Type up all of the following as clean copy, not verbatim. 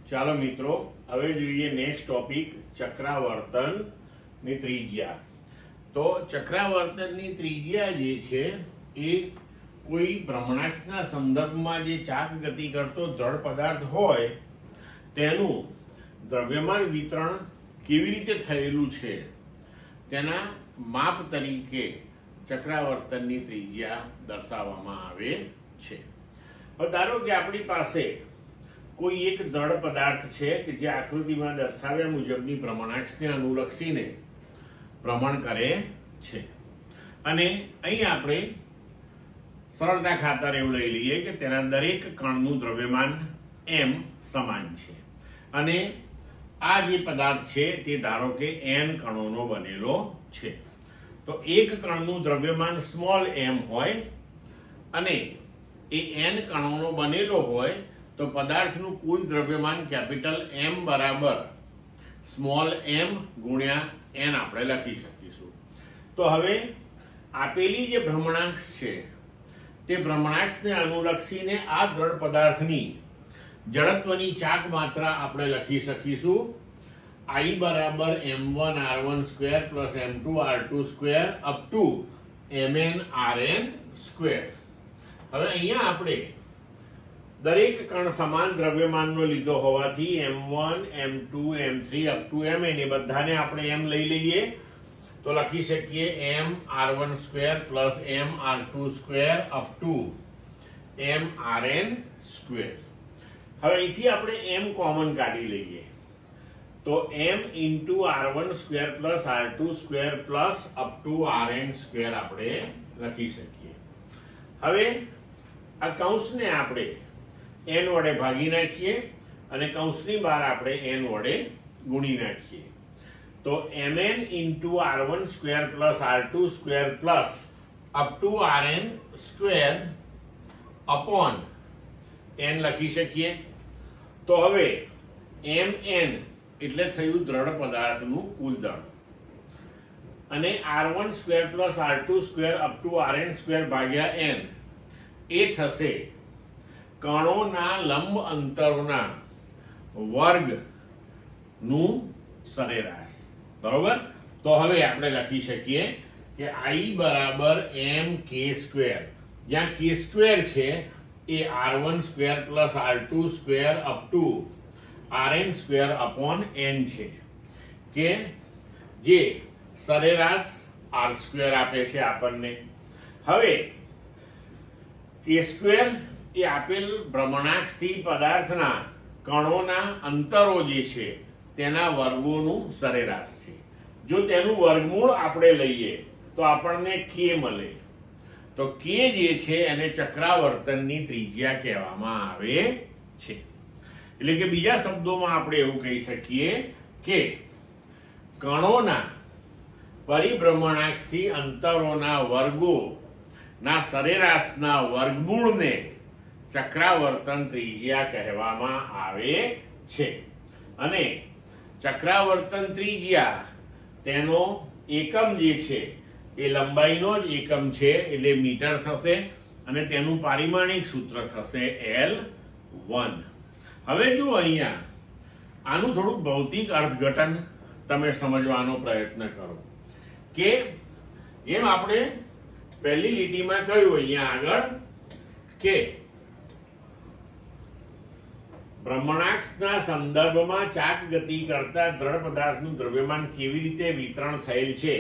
ચાલો મિત્રો, હવે જોઈએ નેક્સ્ટ ટોપિક, ચક્રાવર્તન ની ત્રિજ્યા. તો ચક્રાવર્તનની ત્રિજ્યા જે છે એ કોઈ ભ્રમણાક્ષના સંદર્ભમાં જે ચાક ગતિ કરતો દ્રઢ પદાર્થ હોય તેનું દ્રવ્યમાન વિતરણ કેવી રીતે થયેલું છે તેના માપ તરીકે ચક્રાવર્તનની ત્રિજ્યા દર્શાવવામાં આવે છે. હવે ધારો કે આપણી પાસે કોઈ એક દ્રઢ પદાર્થ છે કે જે આકૃતિમાં દર્શાવ્યા મુજબની ભ્રમણાક્ષને અનુલક્ષીને ભ્રમણ કરે છે, અને અહીં આપણે સરળતા ખાતર એવું લઈ લઈએ કે તેના દરેક કણનું દ્રવ્યમાન m સમાન છે, અને આ જે પદાર્થ છે તે ધારો કે n કણોનો બનેલો છે. તો એક કણનું દ્રવ્યમાન સ્મોલ m હોય અને એ n કણોનો બનેલો હોય તો પદાર્થનું કુલ દ્રવ્યમાન કેપિટલ M બરાબર સ્મોલ m ગુણ્યા n આપણે લખી શકીશું. તો હવે આપેલી જે ભ્રમણાક્ષ છે તે ભ્રમણાક્ષને અનુલક્ષીને આ દ્રઢ પદાર્થની જડત્વની ચાક માત્રા આપણે લખી શકીશું I બરાબર m1 r1 square plus m2 r2 square up to mn rn square. હવે અહીંયા આપણે દરેક કણ સમાન દ્રવ્યમાનનો લીધો હોવાથી m1 m2 m3 up to mn એ બધાને આપણે m લઈ લઈએ તો લખી શકીએ m r1 square plus m r2 square up to m rn square. હવે અહીંથી આપણે m કોમન કાઢી લઈએ તો m into r1 square plus r2 square plus up to rn square આપણે લખી શકીએ. હવે આ કૌંસને આપણે n વડે ભાગી નાખીએ અને કૌંસની બહાર આપણે n વડે ગુણી નાખીએ તો mn into r1 square plus r2 square plus up to rn square upon n લખી શકીએ. તો હવે mn એટલે થયું દ્રઢ પદાર્થનું કુલ દળ, અને r1 square plus r2 square up to rn square ભાગ્યા n એ થશે કણોના લંબ અંતરોના વર્ગનું સરેરાશ. બરોબર. તો હવે આપણે લખી શકીએ કે I બરાબર mk સ્ક્વેર, જ્યાં k સ્ક્વેર છે એ r1 square plus r2 square up to rn square upon n છે, કે જે સરેરાશ r સ્ક્વેર આપે છે આપણને. હવે k સ્ક્વેર એ આપેલ ભ્રમણાક્ષથી પદાર્થના કણોના અંતરો જે છે તેના વર્ગોનું સરેરાશ છે. જો તેનું વર્ગમૂળ આપણે લઈએ તો આપણને k મળે. તો k જે છે એને ચક્રાવર્તનની ત્રિજ્યા કહેવામાં આવે છે. એટલે કે બીજા શબ્દોમાં આપણે એવું કહી શકીએ કે કણોના પરિભ્રમણાક્ષથી અંતરોના વર્ગોના સરેરાશના વર્ગમૂળને ચક્રાવર્તન ત્રિજ્યા કહેવામાં આવે છે. અને ચક્રાવર્તન ત્રિજ્યા તેનો એકમ જે છે એ લંબાઈનો જ એકમ છે, એટલે મીટર થશે, અને તેનું પારિમાણિક સૂત્ર થશે L1. હવે જો અહીંયા આનું થોડું ભૌતિક અર્થઘટન તમે સમજવાનો પ્રયત્ન કરો કે એમ આપણે પહેલી લીટીમાં કહ્યું અહીંયા આગળ કે ભ્રમણાક્ષના સંદર્ભમાં ચાક ગતિ કરતા દ્રઢ પદાર્થનું દ્રવ્યમાન કેવી રીતે વિતરણ થયેલ છે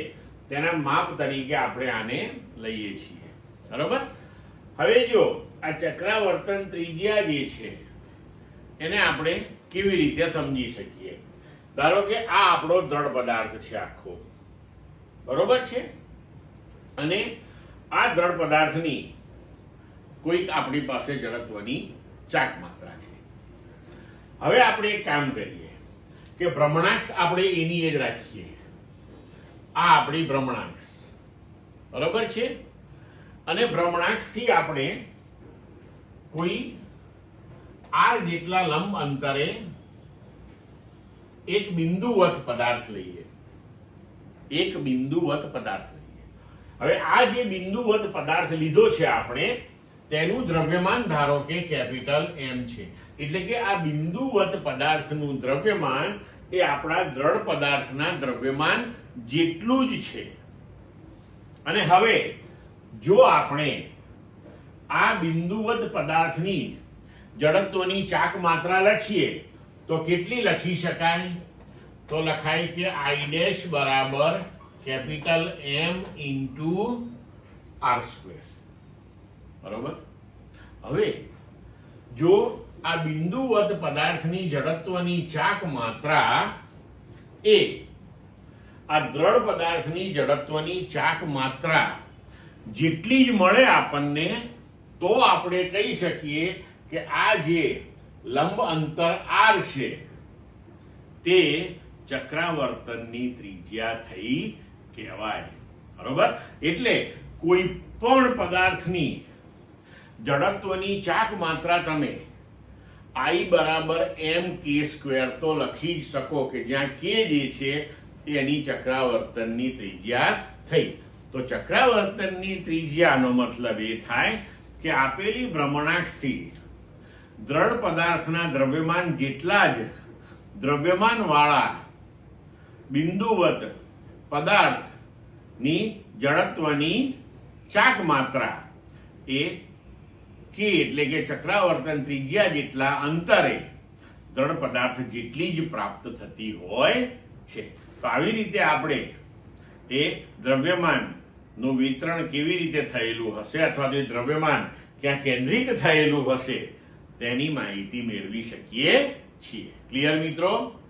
તેના માપ તરીકે આપણે આને લઈએ છીએ. બરોબર. હવે જો આ ચક્રાવર્તન ત્રિજ્યા જે છે એને આપણે કેવી રીતે સમજી શકીએ. ધારો કે આ આપણો દ્રઢ પદાર્થ છે આખો, બરોબર છે, અને આ દ્રઢ પદાર્થની કોઈક આપણી પાસે જડત્વની ચાક માત્રા છે. હવે આપણે એક કામ કરીએ કે ભ્રમણાક્ષ આપણે એની એ જ રાખીએ. આ આપણી ભ્રમણાક્ષ, બરોબર છે, અને ભ્રમણાક્ષથી આપણે કોઈ r જેટલા લંબ અંતરે એક બિંદુવત પદાર્થ લઈએ. હવે આ જે બિંદુવત પદાર્થ લીધો છે આપણે તેનું દ્રવ્યમાન ધારો કે કેપિટલ M છે. એટલે કે આ બિંદુવત પદાર્થનું દ્રવ્યમાન એ આપણા દ્રઢ પદાર્થના દ્રવ્યમાન જેટલું જ છે. અને હવે જો આપણે આ બિંદુવત પદાર્થની જડત્વની ચાક માત્રા લખીએ તો કેટલી લખી શકાય? તો લખાય કે I ડેશ બરાબર capital M into R square. બરોબર. હવે જો આ બિંદુવત પદાર્થની જડત્વની ચાક માત્રા એ આ દ્રઢ પદાર્થની જડત્વની ચાક માત્રા જેટલી જ મળે આપણને, તો આપણે કહી શકીએ કે આ જે લંબ અંતર R છે તે ચક્રાવર્તનની ત્રિજ્યા થઈ કહેવાય. બરોબર. એટલે કોઈ પણ પદાર્થની જડત્વની ચાક માત્રા તમે I બરાબર mk² તો લખી જ શકો કે જ્યાં k જે છે એની ચક્રાવર્તનની ત્રિજ્યા થઈ. તો ચક્રાવર્તનની ત્રિજ્યાનો મતલબ એ થાય કે આપેલી ભ્રમણાક્ષથી દ્રઢ પદાર્થના દ્રવ્યમાન જેટલા જ દ્રવ્યમાન વાળા બિંદુવત પદાર્થની જડત્વની ચાક માત્રા એ k એટલે કે ચક્રાવર્તન ત્રિજ્યા જેટલા અંતરે દ્રઢ પદાર્થ જેટલી જ પ્રાપ્ત થતી હોય છે. તો આવી રીતે આપણે એ દ્રવ્યમાન નું વિતરણ કેવી રીતે થયેલું હશે અથવા તો દ્રવ્યમાન ક્યાં કેન્દ્રિત થયેલું હશે તેની માહિતી મેળવી શકીએ છીએ. ક્લિયર મિત્રો?